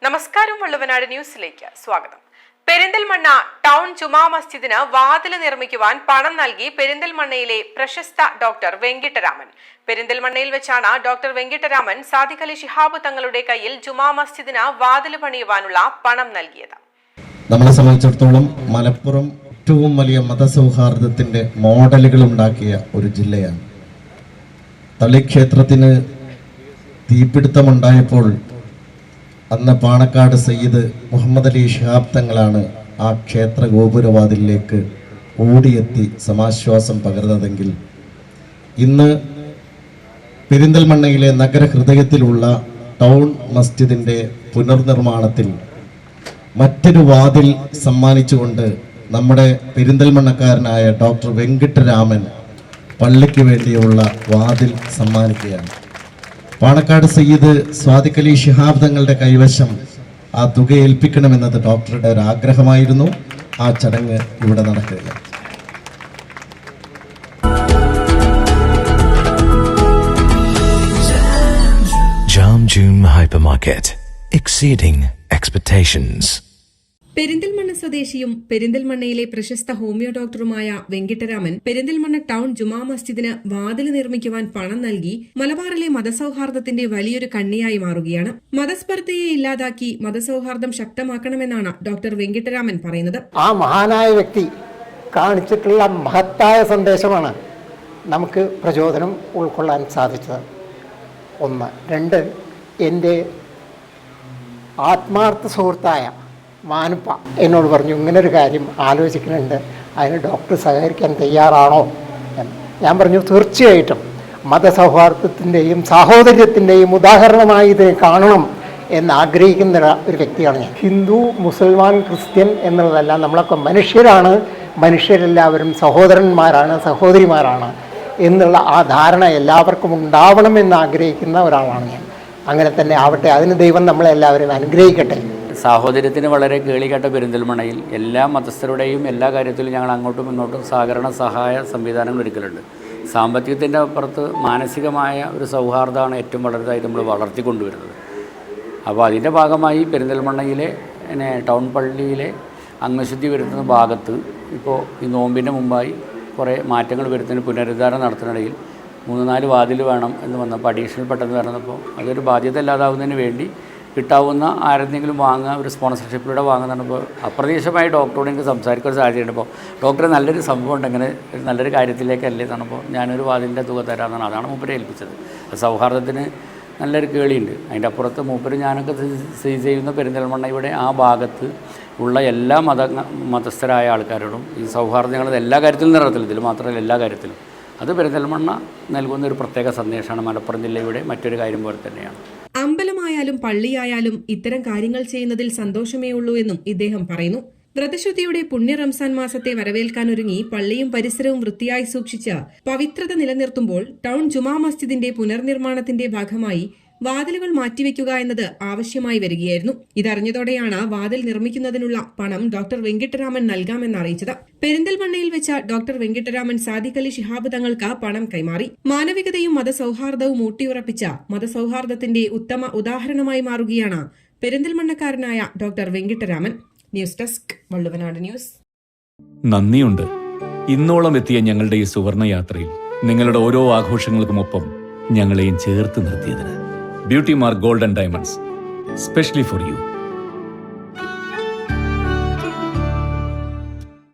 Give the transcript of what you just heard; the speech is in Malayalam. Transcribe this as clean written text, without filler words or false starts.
നമസ്കാരം, വള്ളുവനാട് ന്യൂസിലേക്ക് സ്വാഗതം. പെരിന്തൽമണ്ണ ടൗൺ ജുമാ മസ്ജിദിന് വാതില് നിർമ്മിക്കുവാൻ പണം നൽകി പെരിന്തൽമണ്ണയിലെ പ്രശസ്ത ഡോക്ടർ വെങ്കിട്ടരാമൻ. പെരിന്തൽമണ്ണയിൽ വെച്ചാണ് ഡോക്ടർ വെങ്കിട്ടരാമൻ സാദിഖ് അലി ശിഹാബ് തങ്ങളുടെ കയ്യിൽ ജുമാ മസ്ജിദിന് വാതില് പണിയുവാനുള്ള പണം നൽകിയത്. നമ്മളെ സംബന്ധിച്ചിടത്തോളം മലപ്പുറം ഏറ്റവും വലിയ മതസൗഹാർദ്ദത്തിന്റെ മോഡലുകൾ ഉണ്ടാക്കിയ ഒരു ജില്ലയാണ്. തളിക്ഷേത്രത്തിന് തീപിടുത്തമുണ്ടായപ്പോൾ അന്ന് പാണക്കാട് സയ്യിദ് മുഹമ്മദ് അലി ശിഹാബ് തങ്ങളാണ് ആ ക്ഷേത്ര ഗോപുരവാതിലേക്ക് ഓടിയെത്തി സമാശ്വാസം പകർന്നതെങ്കിൽ ഇന്ന് പെരിന്തൽമണ്ണയിലെ നഗരഹൃദയത്തിലുള്ള ടൗൺ മസ്ജിദിൻ്റെ പുനർനിർമ്മാണത്തിൽ മറ്റൊരു വാതിൽ സമ്മാനിച്ചുകൊണ്ട് നമ്മുടെ പെരിന്തൽമണ്ണക്കാരനായ ഡോക്ടർ വെങ്കിട്ടരാമൻ പള്ളിക്ക് വേണ്ടിയുള്ള വാതിൽ സമ്മാനിക്കുകയാണ്. പാണക്കാട് സയ്യിദ് സാദിഖ് അലി ശിഹാബ് തങ്ങളുടെ കൈവശം ആ തുക ഏൽപ്പിക്കണമെന്നത് ഡോക്ടറുടെ ഒരു ആഗ്രഹമായിരുന്നു. ആ ചടങ്ങ് ഇവിടെ നടക്കുകയാണ്. Jam June Hypermarket, exceeding expectations. Perinthalmanna സ്വദേശിയും പെരിന്തൽമണ്ണയിലെ പ്രശസ്ത ഹോമിയോ ഡോക്ടറുമായ വെങ്കിട്ടരാമൻ പെരിന്തൽമണ്ണ ടൗൺ ജുമാ മസ്ജിദിന് വാതില് നിർമ്മിക്കുവാൻ പണം നൽകി മലബാറിലെ മതസൗഹാർദ്ദത്തിന്റെ വലിയൊരു കണ്ണിയായി മാറുകയാണ്. മതസ്പർദ്ധയെ ഇല്ലാതാക്കി മതസൗഹാർദ്ദം ശക്തമാക്കണമെന്നാണ് ഡോക്ടർ വെങ്കിട്ടരാമൻ പറയുന്നത്. ആ മഹാനായ വ്യക്തി കാണിച്ചിട്ടുള്ള മഹത്തായ സന്ദേശമാണ് നമുക്ക് പ്രചോദനം ഉൾക്കൊള്ളാൻ സാധിച്ചത്. ഒന്ന്. രണ്ട്, എൻ്റെ ആത്മാർത്ഥ സുഹൃത്തായ മാനുപ്പ എന്നോട് പറഞ്ഞു, ഇങ്ങനൊരു കാര്യം ആലോചിക്കുന്നുണ്ട്, അതിന് ഡോക്ടർ സഹകരിക്കാൻ തയ്യാറാണോ എന്ന്. ഞാൻ പറഞ്ഞു, തീർച്ചയായിട്ടും മതസൗഹാർദ്ദത്തിൻ്റെയും സാഹോദര്യത്തിൻ്റെയും ഉദാഹരണമായി ഇതിനെ കാണണം എന്നാഗ്രഹിക്കുന്ന ഒരു വ്യക്തിയാണ് ഞാൻ. ഹിന്ദു, മുസൽമാൻ, ക്രിസ്ത്യൻ എന്നുള്ളതല്ല, നമ്മളൊക്കെ മനുഷ്യരാണ്, മനുഷ്യരെല്ലാവരും സഹോദരന്മാരാണ്, സഹോദരിമാരാണ് എന്നുള്ള ആ ധാരണ എല്ലാവർക്കും ഉണ്ടാവണമെന്ന് ആഗ്രഹിക്കുന്ന ഒരാളാണ് ഞാൻ. അങ്ങനെ തന്നെ ആവട്ടെ, അതിന് ദൈവം നമ്മളെല്ലാവരും അനുഗ്രഹിക്കട്ടെ. സാഹോദര്യത്തിന് വളരെ കേളികെട്ട പെരിന്തൽമണ്ണയിൽ എല്ലാ മതസ്ഥരുടെയും എല്ലാ കാര്യത്തിലും ഞങ്ങൾ അങ്ങോട്ടും ഇങ്ങോട്ടും സഹകരണ സഹായ സംവിധാനങ്ങൾ ഒരുക്കലുണ്ട്. സാമ്പത്തികത്തിൻ്റെ അപ്പുറത്ത് മാനസികമായ ഒരു സൗഹാർദ്ദമാണ് ഏറ്റവും വലുതായി നമ്മൾ വളർത്തിക്കൊണ്ടുവരുന്നത്. അപ്പോൾ അതിൻ്റെ ഭാഗമായി പെരിന്തൽമണ്ണയിലെ ടൗൺ പള്ളിയിലെ അംഗശുദ്ധി വരുത്തുന്ന ഭാഗത്ത് ഇപ്പോൾ ഈ നോമ്പിൻ്റെ മുമ്പായി കുറേ മാറ്റങ്ങൾ വരുത്തുന്നതിന് പുനരുദ്ധാരണം നടത്തുന്നിടയിൽ 3-4 വാതിൽ വേണം എന്ന് വന്നപ്പോൾ അഡീഷണൽ പെട്ടെന്ന് വരുന്നപ്പോൾ അതൊരു ബാധ്യത ഇല്ലാതാവുന്നതിന് വേണ്ടി കിട്ടാവുന്ന ആരെന്തെങ്കിലും വാങ്ങുക, ഒരു സ്പോൺസർഷിപ്പിലൂടെ വാങ്ങുന്നപ്പോൾ അപ്രതീക്ഷിതമായി ഡോക്ടറോട് എനിക്ക് സംസാരിക്കുന്ന ഒരു സാഹചര്യം. അപ്പോൾ ഡോക്ടറെ നല്ലൊരു സംഭവം ഉണ്ട്, അങ്ങനെ നല്ലൊരു കാര്യത്തിലേക്കല്ലേ തന്നപ്പോൾ ഞാനൊരു വാതിലിൻ്റെ തുക തരാമെന്നാണ്. അതാണ് മൂപ്പരെ ഏൽപ്പിച്ചത്. സൗഹാർദ്ദത്തിന് നല്ലൊരു കേളിയുണ്ട്. അതിൻ്റെ അപ്പുറത്ത് മൂപ്പര് ഞാനൊക്കെ സ്ഥിതി ചെയ്യുന്ന പെരിന്തൽമണ്ണയുടെ ആ ഭാഗത്ത് ഉള്ള എല്ലാ മതസ്ഥരായ ആൾക്കാരോടും ഈ സൗഹാർദ്ദങ്ങൾ എല്ലാ കാര്യത്തിലും നിറത്തിലും, ഇതിൽ മാത്രമല്ല എല്ലാ കാര്യത്തിലും, അത് പെരിന്തൽമണ്ണ നൽകുന്ന ഒരു പ്രത്യേക സന്ദേശമാണ്. മലപ്പുറം ജില്ലയുടെ മറ്റൊരു കാര്യം പോലെ തന്നെയാണ്. അമ്പലമായാലും പള്ളിയായാലും ഇത്തരം കാര്യങ്ങൾ ചെയ്യുന്നതിൽ സന്തോഷമേ ഉള്ളൂ എന്നും ഇദ്ദേഹം പറയുന്നു. വ്രതശുദ്ധിയുടെ പുണ്യ റംസാൻ മാസത്തെ വരവേൽക്കാനൊരുങ്ങി പള്ളിയും പരിസരവും വൃത്തിയായി സൂക്ഷിച്ച് പവിത്രത നിലനിർത്തുമ്പോൾ ടൗൺ ജുമാ മസ്ജിദിന്റെ പുനർനിർമ്മാണത്തിന്റെ ഭാഗമായി വാതിലുകൾ മാറ്റിവെക്കുക എന്നത് ആവശ്യമായി വരികയായിരുന്നു. ഇതറിഞ്ഞതോടെയാണ് വാതിൽ നിർമ്മിക്കുന്നതിനുള്ള പണം ഡോക്ടർ വെങ്കിട്ടരാമൻ നൽകാമെന്നറിയിച്ചത്. പെരിന്തൽമണ്ണയിൽ വെച്ച ഡോക്ടർ വെങ്കിട്ടരാമൻ സാദിഖ് അലി ശിഹാബ് തങ്ങൾക്ക് പണം കൈമാറി. മാനവികതയും മതസൗഹാർദ്ദവും ഊട്ടിയുറപ്പിച്ച മതസൗഹാർദ്ദത്തിന്റെ ഉത്തമ ഉദാഹരണമായി മാറുകയാണ് പെരിന്തൽമണ്ണക്കാരനായ doctor Venkataraman. News desk, Valluvanad news. നന്ദിയുണ്ട്. ഇന്നോളം എത്തിയ ഞങ്ങളുടെ ഈ സുവർണ യാത്രയിൽ നിങ്ങളുടെ ഓരോ ആഘോഷങ്ങൾക്കുമൊപ്പം ഞങ്ങളെയും ചേർത്ത് നിർത്തിയതിന്. Beauty Mark Gold and Diamonds, specially for U.